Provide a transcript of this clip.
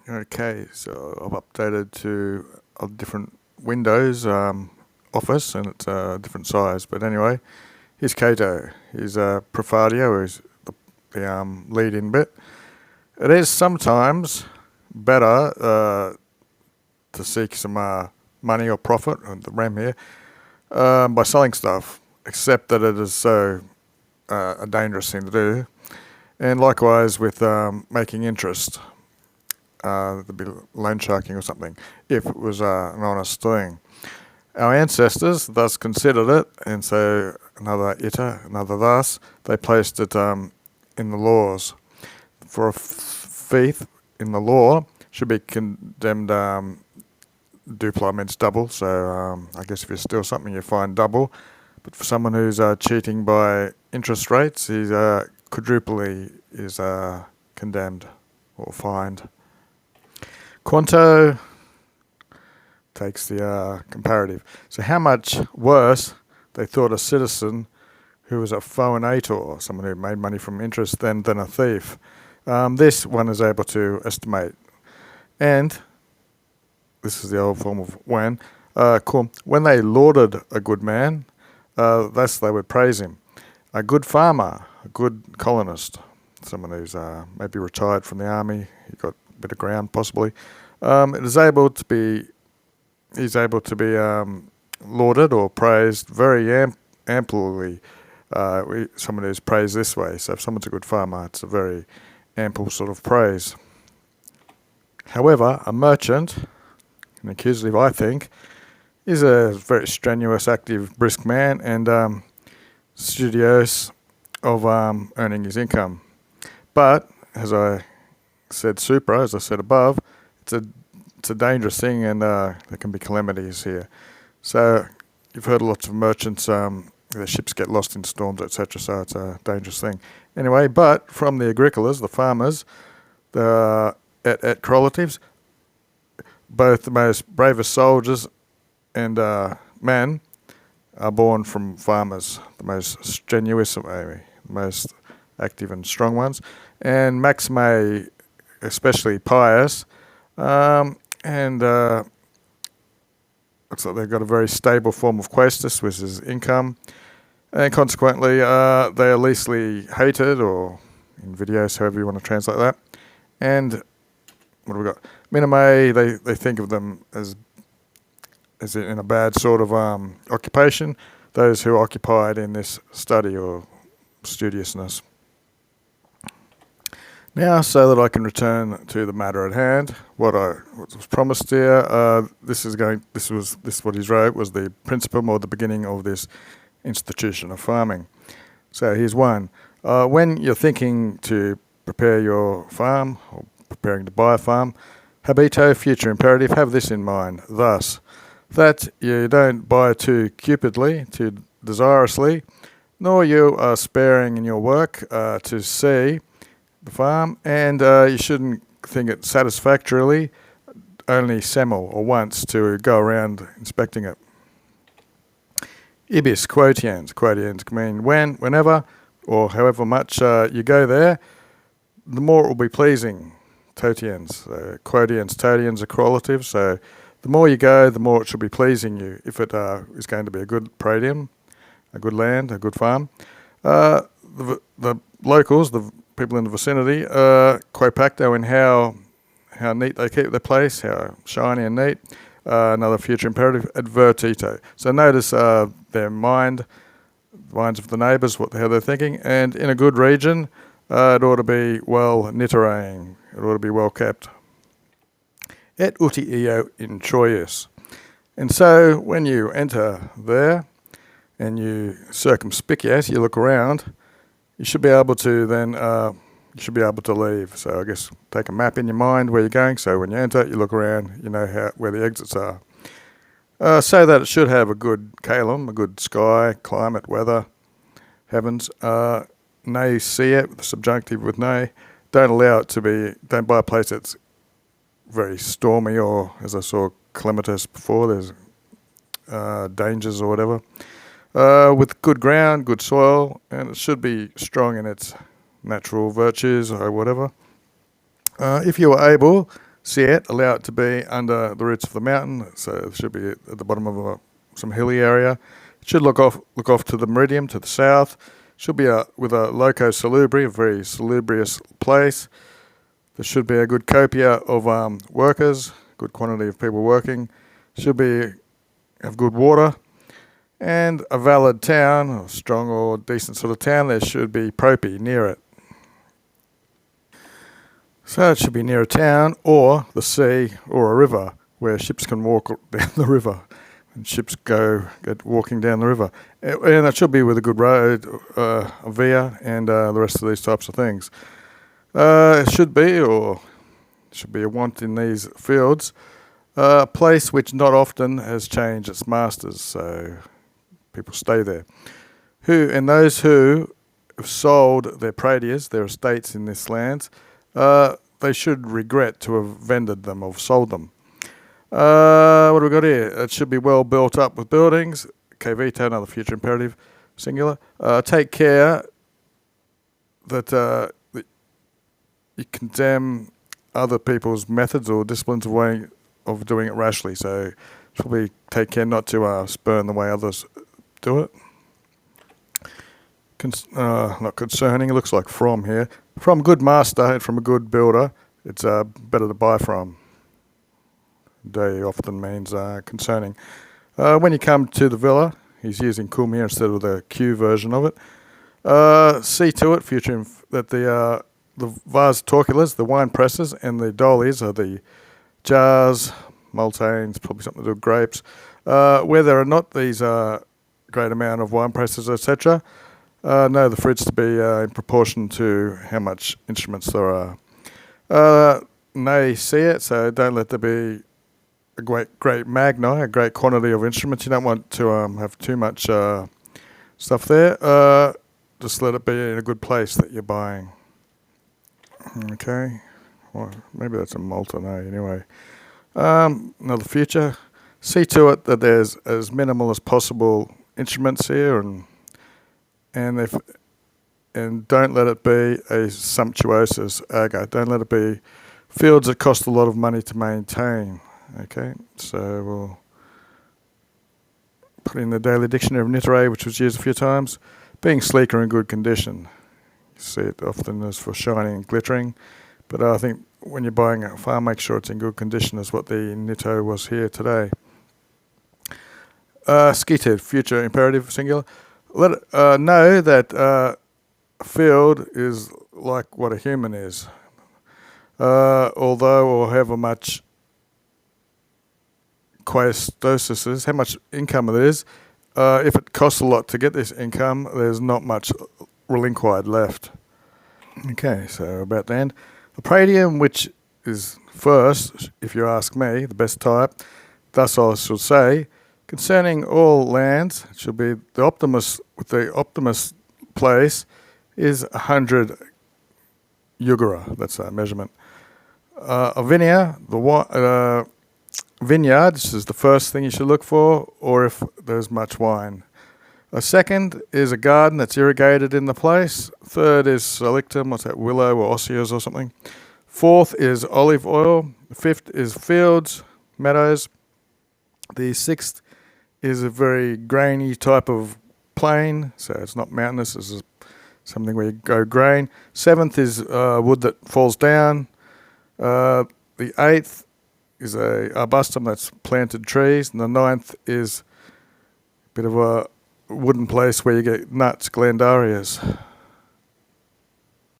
Okay, so I've updated to a different Windows office, and it's a different size. But anyway, here's Cato. He's Prefadio, who's the lead-in bit. It is sometimes better to seek some money or profit, on the RAM here, by selling stuff, except that it is so a dangerous thing to do. And likewise with making interest. There'd be loan sharking or something, if it was an honest thing. Our ancestors thus considered it, and so another ita, another thus, they placed it in the laws. For a thief in the law should be condemned dupla means double, so I guess if you steal something you find double. But for someone who's cheating by interest rates, he's quadruply is condemned or fined. Quanto takes the comparative. So how much worse they thought a citizen who was a foenator, someone who made money from interest, than a thief. This one is able to estimate. And this is the old form of when. When they lauded a good man, thus they would praise him. A good farmer, a good colonist, someone who's maybe retired from the army, he got a bit of ground possibly, he's able to be lauded or praised very amply. Someone who's praised this way. So if someone's a good farmer, it's a very ample sort of praise. However, a merchant, an accusative, I think, is a very strenuous, active, brisk man, and studious of earning his income. But as I said above, it's a dangerous thing, and there can be calamities here. So you've heard lots of merchants, their ships get lost in storms, etc. So it's a dangerous thing. Anyway, but from the agricolas, the farmers, at correlatives, both the most bravest soldiers and men are born from farmers, the most strenuous, the most active and strong ones, and maxime, especially pious, and looks like they've got a very stable form of quaestus, which is income, and consequently they are leastly hated, or invidious, however you want to translate that. And what have we got? Minime, they think of them as in a bad sort of occupation, those who are occupied in this study or studiousness. Now, so that I can return to the matter at hand, what was promised here, this is what he's wrote, was the principle or the beginning of this institution of farming. So here's one. When you're thinking to prepare your farm, or preparing to buy a farm, habito, future imperative, have this in mind, thus, that you don't buy too cupidly, too desirously, nor you are sparing in your work to see the farm, and you shouldn't think it satisfactorily only semel or once to go around inspecting it. Ibis quotiens. Quotiens mean whenever, or however much you go there, the more it will be pleasing. Totiens. Quotiens, totiens are correlatives, so the more you go, the more it should be pleasing you, if it is going to be a good pradium, a good land, a good farm. The locals, the people in the vicinity, quo pacto, in how neat they keep their place, how shiny and neat. Another future imperative, advertito. So notice their minds of the neighbours, how they're thinking, and in a good region, it ought to be well nittering, it ought to be well kept. Et uti eo introius. And so when you enter there and you circumspicuous, you look around, you should be able to then leave. So I guess take a map in your mind where you're going. So when you enter, you look around, you know where the exits are. So that it should have a good calum, a good sky, climate, weather, heavens. Nay, see it, the subjunctive with nay. Don't buy a place that's very stormy, or as I saw clematis before, there's dangers or whatever. With good ground, good soil, and it should be strong in its natural virtues or whatever. If you are able see it, allow it to be under the roots of the mountain. So it should be at the bottom of some hilly area. It should look off to the meridian to the south. Should be with a loco salubri, a very salubrious place. There should be a good copia of workers, good quantity of people working. Should have good water, and a valid town, a strong or decent sort of town. There should be propi near it. So it should be near a town or the sea or a river where ships can walk down the river. And ships get walking down the river. And it should be with a good road, a via, and the rest of these types of things. It should be a want in these fields, a place which not often has changed its masters, so people stay there. Those who have sold their pradias, their estates in this land, they should regret to have vended them or sold them. What do we got here? It should be well built up with buildings. Okay, veto, another future imperative, singular. Take care that you condemn other people's methods or disciplines of doing it rashly. So probably take care not to spurn the way others do it. Not concerning, it looks like from here. From good master and from a good builder, it's better to buy from. Day often means concerning. When you come to the villa, he's using cum here instead of the Q version of it. See to it, that the vase torculas, the wine presses, and the dolis are the jars, multains, probably something to do with grapes, where there are not these great amount of wine presses, etc. Know the fruits to be in proportion to how much instruments there are. Nay, see it, so don't let there be a great magna, a great quantity of instruments. You don't want to have too much stuff there. Just let it be in a good place that you're buying. Okay, well, maybe that's a Malta, no, anyway. Another future. See to it that there's as minimal as possible instruments here, and don't let it be a sumptuosus aga. Don't let it be fields that cost a lot of money to maintain. Okay, so we'll put in the Daily Dictionary of Nittere, which was used a few times. Being sleek or in good condition. You see it often as for shining and glittering, but I think when you're buying a farm, make sure it's in good condition, is what the Nitto was here today. Skited, future imperative, singular. Let it know that a field is like what a human is. Although or however much quaestosis is, how much income it is, if it costs a lot to get this income, there's not much relinquide left. Okay, so about the end. The pradium, which is first, if you ask me, the best type, thus I should say, concerning all lands, it should be the optimus, with the optimus place, is 100 yugara, that's our measurement. A vineyard, vineyard, this is the first thing you should look for, or if there's much wine. A second is a garden that's irrigated in the place. Third is salictum, what's that, willow or osiers or something. Fourth is olive oil. Fifth is fields, meadows. The sixth is a very grainy type of plain, so it's not mountainous, this is something where you go grain. Seventh is wood that falls down. The eighth is a arbustum that's planted trees, and the ninth is a bit of a wooden place where you get nuts, glandarias.